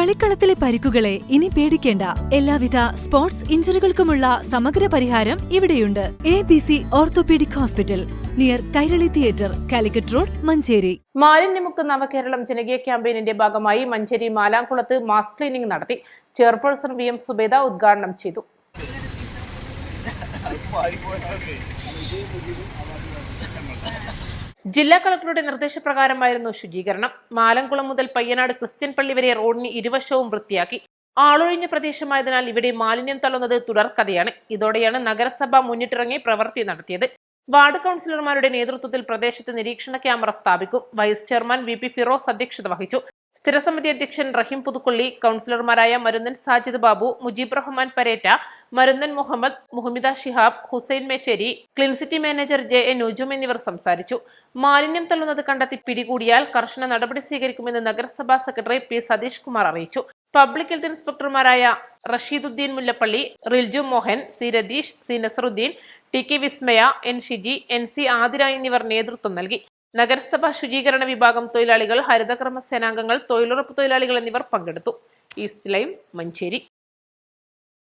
കളിക്കളത്തിലെ പരിക്കുകളെ ഇനി പേടിക്കേണ്ട. എല്ലാവിധ സ്പോർട്സ് ഇഞ്ചുറികൾക്കുമുള്ള സമഗ്ര പരിഹാരം ഇവിടെയുണ്ട്. ABC orthopaedic hospital, near Kairali theatre, Calicut road, Manjeri. മാലിന്യമുക്ത നവകേരളം ജനകീയ ക്യാമ്പയിനിന്റെ ഭാഗമായി മഞ്ചേരി മാലാംകുളത്ത് മാസ് ക്ലീനിംഗ് നടത്തി. ചെയർപേഴ്സൺ VM സുബേദ ഉദ്ഘാടനം ചെയ്തു. ജില്ലാ കളക്ടറുടെ നിർദ്ദേശപ്രകാരമായിരുന്നു ശുചീകരണം. മാലംകുളം മുതൽ പയ്യനാട് ക്രിസ്ത്യൻ പള്ളി വരെ റോഡിന് ഇരുവശവും വൃത്തിയാക്കി. ആളൊഴിഞ്ഞ പ്രദേശമായതിനാൽ ഇവിടെ മാലിന്യം തള്ളുന്നത് തുടർക്കഥയാണ്. ഇതോടെയാണ് നഗരസഭ മുന്നിട്ടിറങ്ങി പ്രവൃത്തി നടത്തിയത്. വാർഡ് കൌൺസിലർമാരുടെ നേതൃത്വത്തിൽ പ്രദേശത്ത് നിരീക്ഷണ ക്യാമറ സ്ഥാപിക്കും. വൈസ് ചെയർമാൻ VP ഫിറോസ് അധ്യക്ഷത വഹിച്ചു. സ്ഥിരസമിതി അധ്യക്ഷൻ റഹീം പുതുക്കൊള്ളി, കൌൺസിലർമാരായ Marunnan Sajid Babu, Mujeeb Rahman Pareta, Marunnan Muhammad, Muhammida Shihab, Hussain Mecheri, clean city manager JA Nujum എന്നിവർ സംസാരിച്ചു. മാലിന്യം തള്ളുന്നത് കണ്ടെത്തി പിടികൂടിയാൽ കർശന നടപടി സ്വീകരിക്കുമെന്ന് നഗരസഭാ സെക്രട്ടറി P സതീഷ് കുമാർ അറിയിച്ചു. പബ്ലിക് ഹെൽത്ത് ഇൻസ്പെക്ടർമാരായ Rasheeduddin Mullappally, Rilju Mohan, C Ratheesh, C Nasaruddin, TK Vismaya, N Shiji, NC Athira എന്നിവർ നേതൃത്വം നൽകി. നഗരസഭാ ശുചീകരണ വിഭാഗം തൊഴിലാളികൾ, ഹരിതകർമ്മ സേനാംഗങ്ങൾ, തൊഴിലുറപ്പ് തൊഴിലാളികൾ എന്നിവർ പങ്കെടുത്തു. East live, Manjeri.